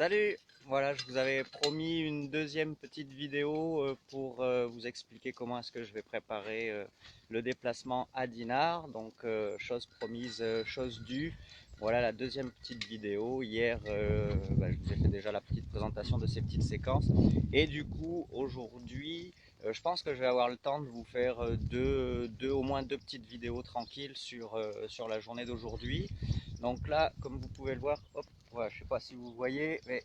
Salut! Voilà, je vous avais promis une deuxième petite vidéo pour vous expliquer comment est-ce que je vais préparer le déplacement à Dinard. Donc, chose promise, chose due. Voilà la deuxième petite vidéo. Hier, je vous ai fait déjà la petite présentation de ces petites séquences. Et du coup, aujourd'hui, je pense que je vais avoir le temps de vous faire au moins deux petites vidéos tranquilles sur la journée d'aujourd'hui. Donc là, comme vous pouvez le voir, hop, voilà, je ne sais pas si vous voyez, mais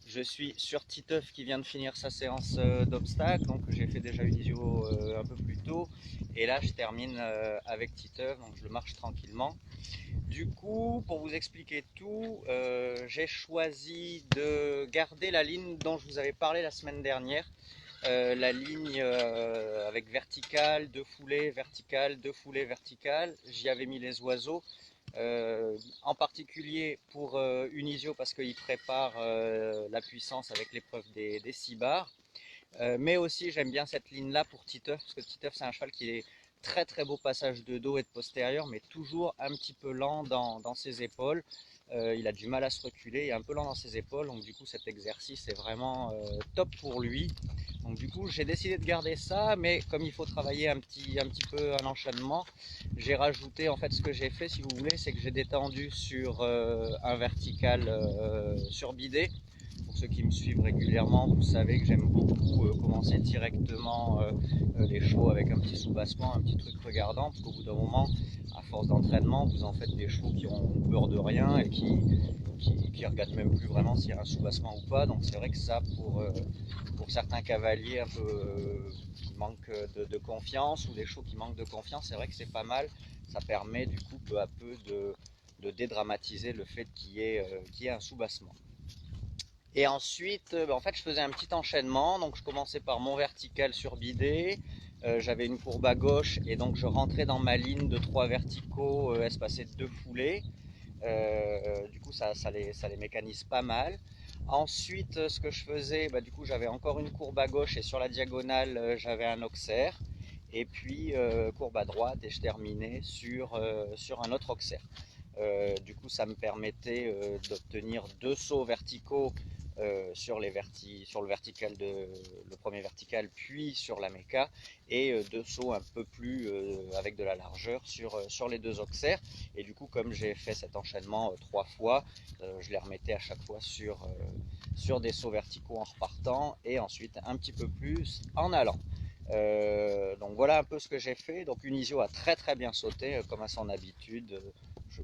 je suis sur Titeuf qui vient de finir sa séance d'obstacles. Donc j'ai fait déjà une isio un peu plus tôt. Et là, je termine avec Titeuf, donc je le marche tranquillement. Du coup, pour vous expliquer tout, j'ai choisi de garder la ligne dont je vous avais parlé la semaine dernière. La ligne avec verticale, deux foulées, verticale, deux foulées, verticale. J'y avais mis les oiseaux. En particulier pour Unisio parce qu'il prépare la puissance avec l'épreuve des 6 bars. Mais aussi j'aime bien cette ligne là pour Titeuf parce que Titeuf c'est un cheval qui est très beau passage de dos et de postérieur mais toujours un petit peu lent dans ses épaules. Il a du mal à se reculer, il est un peu lent dans ses épaules, donc du coup cet exercice est vraiment top pour lui. Donc du coup j'ai décidé de garder ça, mais comme il faut travailler un petit peu un enchaînement, j'ai rajouté, en fait ce que j'ai fait si vous voulez, c'est que j'ai détendu sur un vertical sur bidet. Pour ceux qui me suivent régulièrement, vous savez que j'aime beaucoup commencer directement les chevaux avec un petit soubassement, un petit truc regardant, parce qu'au bout d'un moment, à force d'entraînement, vous en faites des chevaux qui ont peur de rien et qui regardent même plus vraiment s'il y a un soubassement ou pas. Donc c'est vrai que ça, pour certains cavaliers un peu qui manquent de confiance ou des chevaux qui manquent de confiance, c'est vrai que c'est pas mal. Ça permet du coup peu à peu de dédramatiser le fait qu'il y ait un soubassement. Et ensuite, en fait, je faisais un petit enchaînement. Donc, je commençais par mon vertical sur bidet. J'avais une courbe à gauche et donc je rentrais dans ma ligne de 3 verticaux espacés de 2 foulées. Du coup, ça les mécanise pas mal. Ensuite, ce que je faisais, du coup, j'avais encore une courbe à gauche et sur la diagonale, j'avais un auxerre. Et puis, courbe à droite et je terminais sur un autre auxerre. Du coup, ça me permettait d'obtenir deux sauts verticaux sur le vertical le premier vertical, puis sur la méca, et deux sauts un peu plus avec de la largeur sur les deux auxerres. Et du coup, comme j'ai fait cet enchaînement 3 fois, je les remettais à chaque fois sur des sauts verticaux en repartant, et ensuite un petit peu plus en allant. Donc voilà un peu ce que j'ai fait. Donc Unisio a très bien sauté comme à son habitude.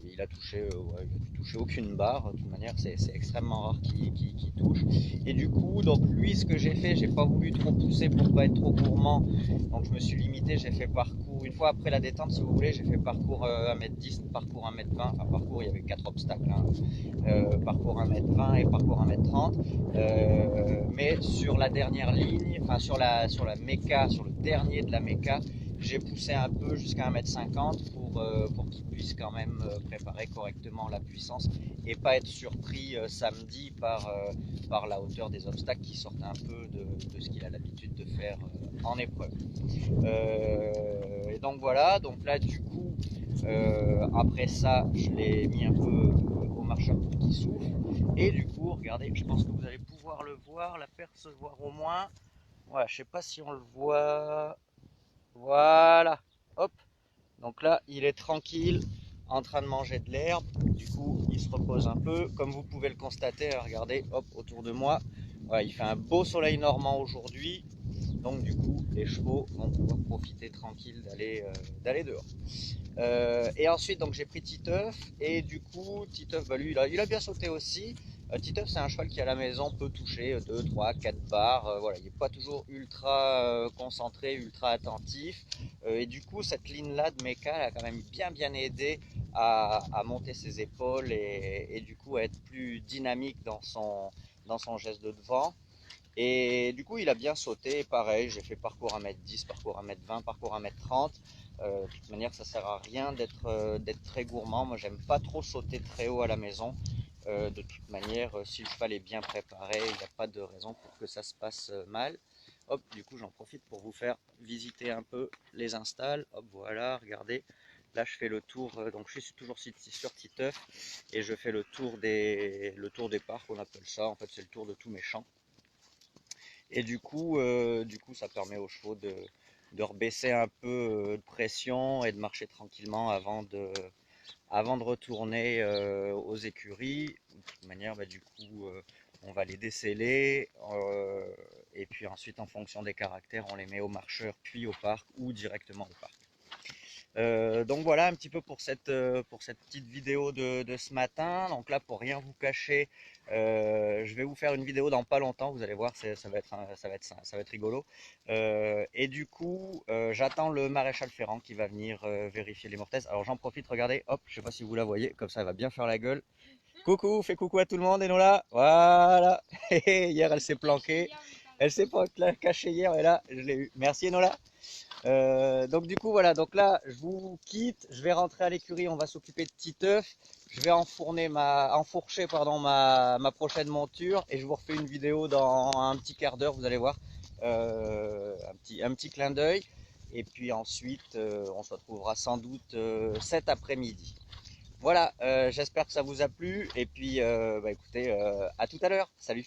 Il a touché, ouais, il a touché aucune barre. De toute manière, c'est extrêmement rare qu'il touche. Et du coup, donc lui, ce que j'ai fait, j'ai pas voulu trop pousser pour pas être trop gourmand. Donc je me suis limité. J'ai fait parcours une fois après la détente, si vous voulez. J'ai fait parcours 1m10, parcours 1m20. Enfin, parcours, il y avait 4 obstacles. Hein. Parcours 1m20 et parcours 1m30. Mais sur la dernière ligne, enfin sur la méca, sur le dernier de la méca, j'ai poussé un peu jusqu'à 1m50 pour qu'il puisse quand même préparer correctement la puissance et pas être surpris samedi par la hauteur des obstacles qui sortent un peu de ce qu'il a l'habitude de faire en épreuve. Et donc voilà, donc là du coup, après ça, je l'ai mis un peu au marcheur pour qu'il souffle. Et du coup, regardez, je pense que vous allez pouvoir le voir, l'apercevoir au moins. Voilà, je sais pas si on le voit. Voilà, hop. Donc là, il est tranquille, en train de manger de l'herbe. Du coup, il se repose un peu. Comme vous pouvez le constater, regardez, hop, autour de moi. Voilà, il fait un beau soleil normand aujourd'hui. Donc du coup, les chevaux vont pouvoir profiter tranquille d'aller dehors. Et ensuite, donc j'ai pris Titeuf. Et du coup, Titeuf, lui, il a bien sauté aussi. Titeuf, c'est un cheval qui à la maison peut toucher 2, 3, 4 barres. Voilà, il n'est pas toujours ultra concentré, ultra attentif. Et du coup, cette ligne-là de méca a quand même bien aidé à monter ses épaules et du coup à être plus dynamique dans son geste de devant. Et du coup, il a bien sauté. Pareil, j'ai fait parcours 1m10, parcours 1m20, parcours 1m30. De toute manière, ça sert à rien d'être très gourmand. Moi, j'aime pas trop sauter très haut à la maison. De toute manière, si le cheval est bien préparé, il n'y a pas de raison pour que ça se passe mal. Hop, du coup, j'en profite pour vous faire visiter un peu les installs. Hop, voilà, regardez. Là, je fais le tour, donc je suis toujours sur Titeuf et je fais le tour des parcs, on appelle ça. En fait, c'est le tour de tous mes champs. Et du coup, ça permet aux chevaux de rebaisser un peu de pression et de marcher tranquillement avant de retourner aux écuries. De toute manière, bah, du coup, on va les déceler et puis ensuite, en fonction des caractères, on les met aux marcheurs, puis au parc ou directement au parc. Donc voilà un petit peu pour cette petite vidéo de ce matin. Donc là, pour rien vous cacher, je vais vous faire une vidéo dans pas longtemps. Vous allez voir, ça va être rigolo. Et du coup, j'attends le maréchal Ferrand qui va venir vérifier les mortaises. Alors j'en profite, regardez, hop, je sais pas si vous la voyez, comme ça elle va bien faire la gueule. Coucou, fais coucou à tout le monde, Enola. Voilà. Hier, elle s'est planquée. Elle s'est pas cachée hier, et là, je l'ai eu. Merci, Enola. Donc du coup voilà, donc là je vous quitte, je vais rentrer à l'écurie, on va s'occuper de Titeuf, je vais enfourcher pardon, ma prochaine monture et je vous refais une vidéo dans un petit quart d'heure, vous allez voir, un petit clin d'œil et puis ensuite on se retrouvera sans doute cet après-midi. Voilà, j'espère que ça vous a plu et puis bah, écoutez, à tout à l'heure, salut.